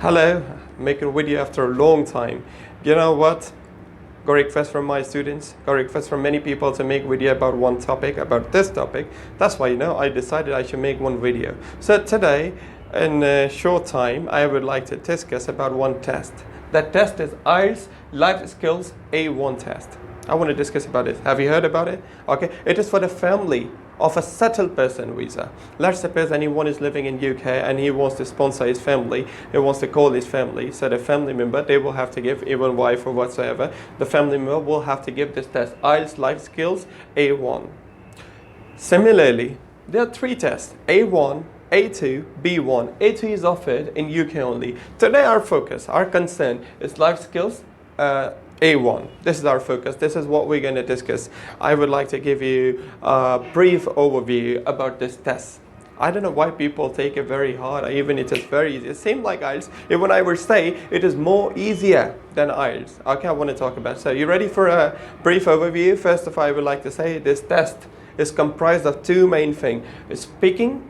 Hello, making a video after a long time. You know what? Got requests from my students, got requests from many people to make video about one topic, about this topic. That's why, I decided I should make one video. So today, in a short time, I would like to discuss about one test. That test is IELTS Life Skills A1 test. I want to discuss about it. Have you heard about it? Okay, it is for the family of a settled person visa. Let's suppose anyone is living in UK and he wants to sponsor his family, he wants to call his family, so the family member, they will have to give, even wife or whatsoever, the family member will have to give this test, IELTS Life Skills A1. Similarly, there are three tests, A1, A2, B1. A2 is offered in UK only. Today our focus, our concern is life skills A1. This is our focus. This is what we're going to discuss. I would like to give you a brief overview about this test. I don't know why people take it very hard, even it is very easy. It seems like IELTS, even I would say it is more easier than IELTS. Okay, I want to talk about it. So you ready for a brief overview? First of all, I would like to say this test is comprised of two main things. Speaking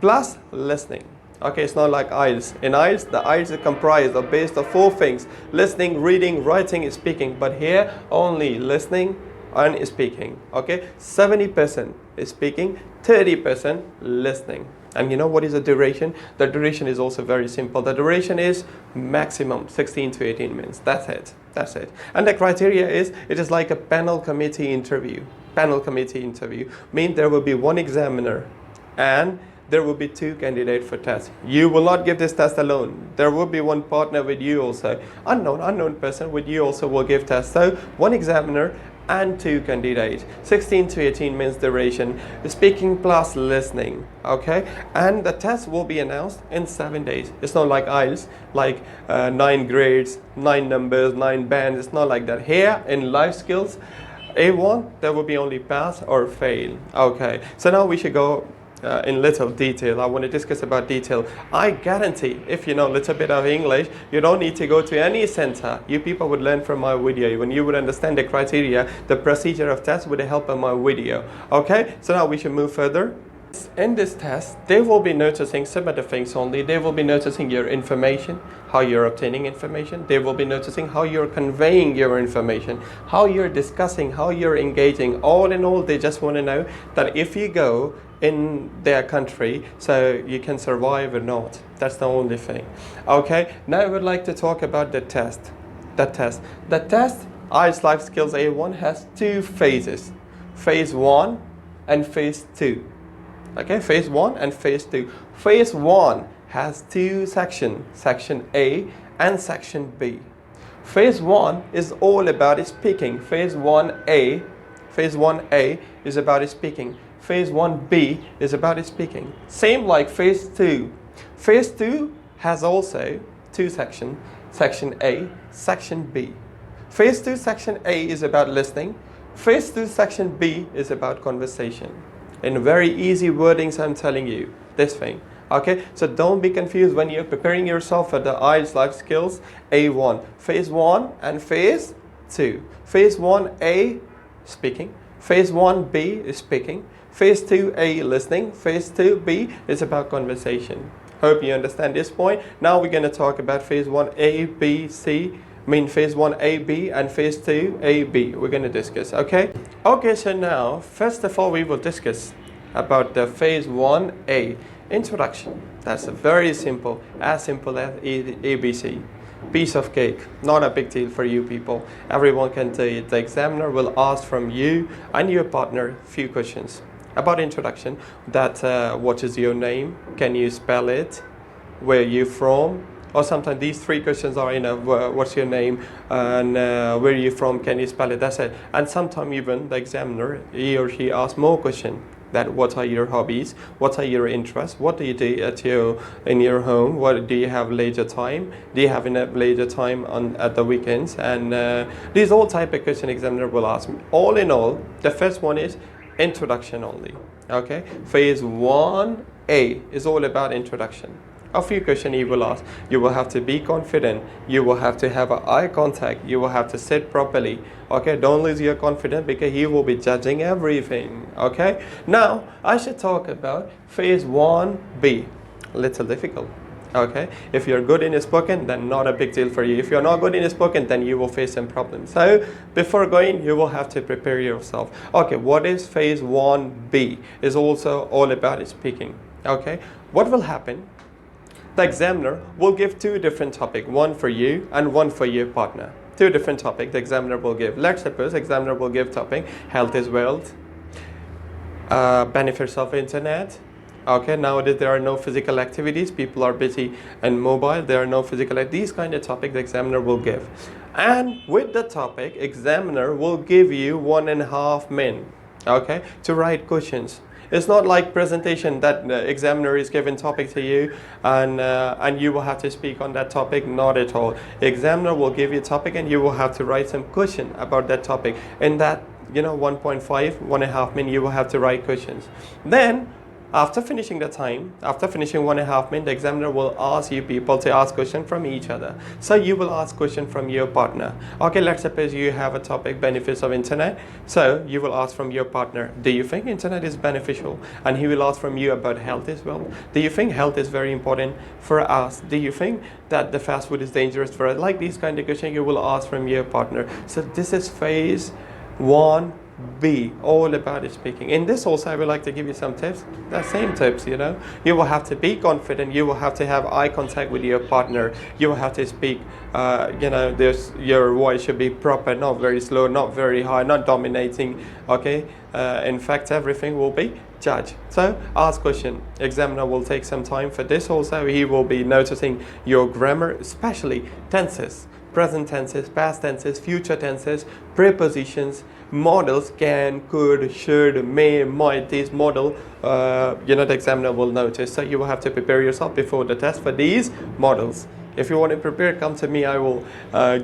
plus listening. Okay, it's not like IELTS. In IELTS, the IELTS is comprised of based of four things: listening, reading, writing, speaking. But here, only listening and speaking. Okay, 70% is speaking, 30% listening. And you know what is the duration? The duration is also very simple. The duration is maximum 16 to 18 minutes. That's it. That's it. And the criteria is, it is like a panel committee interview. Panel committee interview means there will be one examiner and there will be two candidates for test. You will not give this test alone. There will be one partner with you also. Unknown person with you also will give test. So one examiner and two candidates. 16 to 18 minutes duration. Speaking plus listening. Okay? And the test will be announced in 7 days. It's not like IELTS, like 9 grades, 9 numbers, 9 bands. It's not like that. Here in life skills, A1, there will be only pass or fail. Okay. So now we should go in little detail. I want to discuss about detail. I guarantee if you know a little bit of English, you don't need to go to any center. You people would learn from my video. When you would understand the criteria, the procedure of test with the help of my video. Okay, so now we should move further. In this test, they will be noticing some of the things only. They will be noticing your information, how you're obtaining information. They will be noticing how you're conveying your information, how you're discussing, how you're engaging. All in all, they just want to know that if you go in their country, so you can survive or not. That's the only thing. Okay, now I would like to talk about the test. The test, IELTS Life Skills A1 has two phases. Phase 1 and Phase 2. Okay, Phase 1 and Phase 2. Phase 1 has two sections, Section A and Section B. Phase 1 is all about speaking. Phase 1A is about speaking. Phase 1B is about speaking. Same like Phase 2. Phase 2 has also two sections, Section A, Section B. Phase 2 Section A is about listening. Phase 2 Section B is about conversation. In very easy wordings, I'm telling you this thing. Okay, so don't be confused when you're preparing yourself for the IELTS Life Skills A1. Phase 1 and Phase 2. Phase 1A, speaking. Phase 1B is speaking. Phase 2A, listening. Phase 2B is about conversation. Hope you understand this point. Now we're going to talk about Phase 1A, B, C. Phase 1AB and Phase 2AB. We're going to discuss, okay? Okay, so now, first of all, we will discuss about the Phase 1A, introduction. That's very simple as ABC. Piece of cake, not a big deal for you people. Everyone can do it. The examiner will ask from you and your partner few questions about introduction. That what is your name? Can you spell it? Where are you from? Or sometimes these three questions are what's your name and where are you from? Can you spell it? That's it. And sometimes even the examiner, he or she asks more questions. That what are your hobbies? What are your interests? What do you do in your home? What do you have leisure time? Do you have enough leisure time at the weekends? And these all type of question examiner will ask me. All in all, the first one is introduction only. Okay, Phase 1A is all about introduction. A few questions he will ask. You will have to be confident. You will have to have eye contact. You will have to sit properly. Okay, don't lose your confidence because he will be judging everything. Okay, now I should talk about Phase 1B. Little difficult. Okay, if you're good in spoken, then not a big deal for you. If you're not good in spoken, then you will face some problems. So before going, you will have to prepare yourself. Okay, what is phase 1B? Is also all about speaking. Okay, what will happen? The examiner will give two different topics, one for you and one for your partner. Two different topics the examiner will give. Let's suppose examiner will give topic health is wealth, benefits of internet. Okay, nowadays there are no physical activities, people are busy and mobile, there are no physical, these kind of topics the examiner will give. And with the topic, examiner will give you 1.5 minutes, okay, to write questions. It's not like presentation that the examiner is giving topic to you and you will have to speak on that topic, not at all. Examiner will give you a topic and you will have to write some question about that topic. In that, 1.5 minutes, you will have to write questions. Then, after finishing the time, after finishing 1.5 minutes, the examiner will ask you people to ask questions from each other. So you will ask questions from your partner. Okay, let's suppose you have a topic, benefits of internet. So you will ask from your partner, do you think internet is beneficial? And he will ask from you about health as well. Do you think health is very important for us? Do you think that the fast food is dangerous for us? Like these kind of questions you will ask from your partner. So this is phase 1B, all about speaking. In this also I would like to give you some tips, the same tips, you will have to be confident, you will have to have eye contact with your partner, you will have to speak, your voice should be proper, not very slow, not very high, not dominating, okay, in fact everything will be judged. So ask question, examiner will take some time for this also, he will be noticing your grammar, especially tenses. Present tenses, past tenses, future tenses, prepositions, models, can, could, should, may, might, these model, the examiner will notice. So you will have to prepare yourself before the test for these models. If you want to prepare, come to me, I will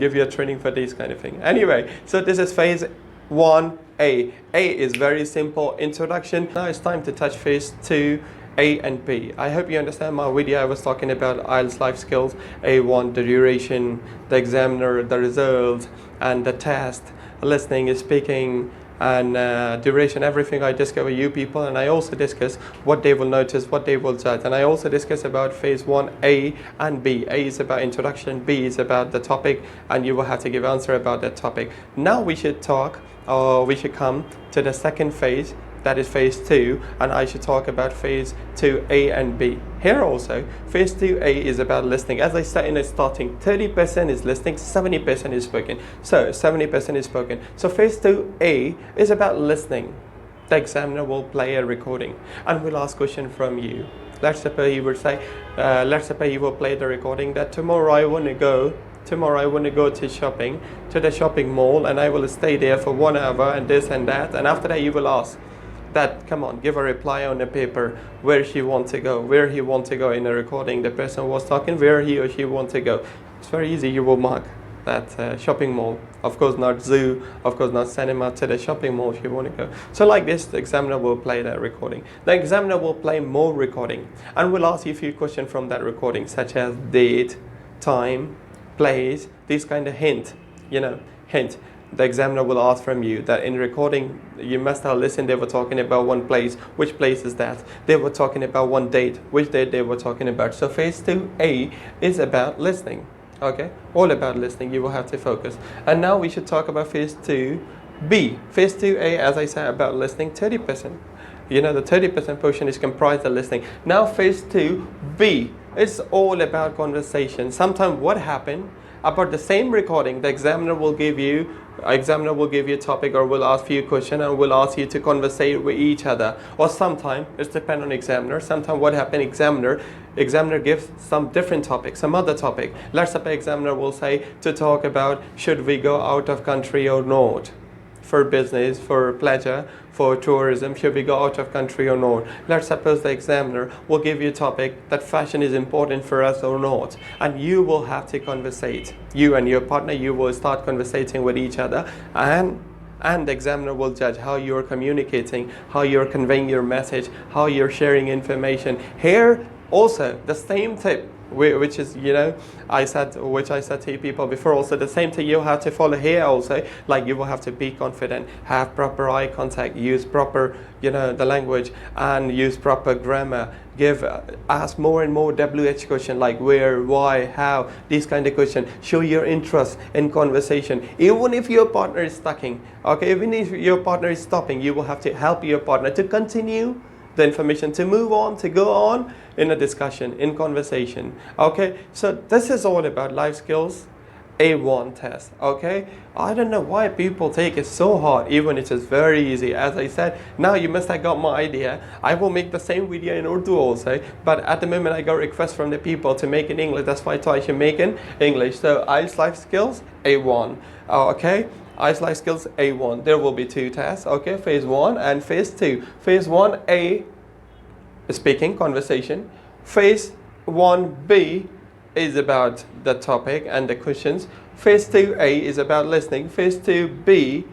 give you a training for these kind of thing. Anyway, so this is phase 1A. A is very simple, introduction. Now it's time to touch phase 2. A and B. I hope you understand my video. I was talking about IELTS Life Skills, A1, the duration, the examiner, the results, and the test, listening, speaking, and duration, everything I discuss with you people, and I also discuss what they will notice, what they will judge, and I also discuss about phase 1A and B. A is about introduction, B is about the topic, and you will have to give answer about that topic. Now we should talk, or we should come to the second phase, that is phase 2, and I should talk about phase 2A and B. Here also, phase 2A is about listening. As I said in the starting, 30% is listening, 70% is spoken. So 70% is spoken. So phase 2A is about listening. The examiner will play a recording and will ask question from you. Let's suppose he would say, let's suppose he will play the recording that tomorrow I want to go to shopping, to the shopping mall, and I will stay there for 1 hour and this and that, and after that you will ask that, come on, give a reply on the paper where he want to go, where he want to go. In the recording the person was talking where he or she want to go. It's very easy, you will mark that shopping mall, of course not zoo, of course not cinema, to the shopping mall if you want to go. So like this, the examiner will play that recording. The examiner will play more recording and will ask you a few questions from that recording, such as date, time, place, these kind of hint. The examiner will ask from you that in recording you must have listened, they were talking about one place, which place is that? They were talking about one date, which date they were talking about. So phase 2A is about listening, okay, all about listening, you will have to focus. And now we should talk about phase 2B. Phase 2A, as I said, about listening, 30%. The 30% portion is comprised of listening. Now phase 2B, it's all about conversation. Sometimes what happened about the same recording, the examiner will give you a topic or will ask you a question and will ask you to conversate with each other. Or sometimes, it depends on examiner, sometimes what happens, examiner gives some different topic, some other topic. Let's suppose examiner will say to talk about should we go out of country or not. For business, for pleasure, for tourism, should we go out of country or not? Let's suppose the examiner will give you a topic that fashion is important for us or not, and you will have to conversate. You and your partner, you will start conversating with each other, and the examiner will judge how you're communicating, how you're conveying your message, how you're sharing information. Here also the same tip. which is, you know, which I said to people before. Also, the same thing you have to follow here. Also, like, you will have to be confident, have proper eye contact, use proper, you know, the language, and use proper grammar. Ask more and more WH question, like where, why, how, these kind of questions. Show your interest in conversation, even if your partner is stucking. Okay, even if your partner is stopping, you will have to help your partner to continue the information, to move on, to go on in a discussion, in conversation. Okay, so this is all about life skills A1 test. Okay, I don't know why people take it so hard, even it is very easy. As I said, now you must have got my idea. I will make the same video in Urdu also, but at the moment I got requests from the people to make in English. That's why I thought I should make in English. So IELTS Life Skills A1. Okay, IELTS Life Skills A1. There will be 2 tests. Okay, phase 1 and phase 2. Phase 1A, speaking, conversation. Phase 1B is about the topic and the questions. Phase 2A is about listening. Phase 2B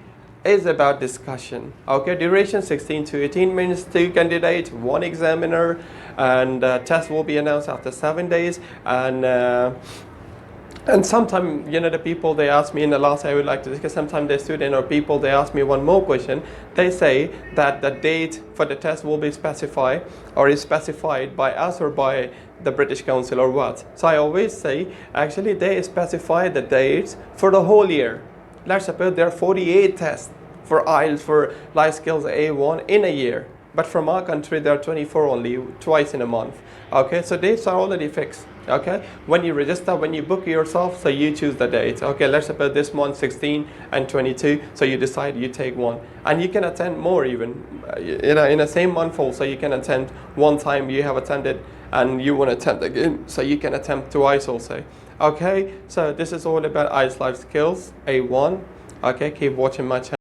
is about discussion. Okay, duration 16 to 18 minutes, 2 candidates, 1 examiner, and test will be announced after 7 days. And sometimes, you know, the people, they ask me in the last, I would like to discuss, sometimes the student or people, they ask me one more question. They say that the date for the test will be specified, or is specified by us or by the British Council or what. So I always say, actually they specify the dates for the whole year. Let's suppose there are 48 tests for IELTS, for Life Skills A1 in a year. But from our country, there are 24 only, twice in a month. Okay, so dates are already fixed. Okay, when you register, when you book yourself, so you choose the dates. Okay, let's suppose this month 16 and 22, so you decide you take one, and you can attend more even. You know, in the same month also, you can attend one time you have attended, and you want to attend again, so you can attempt twice also. Okay, so this is all about IELTS Life Skills A1. Okay, keep watching my channel.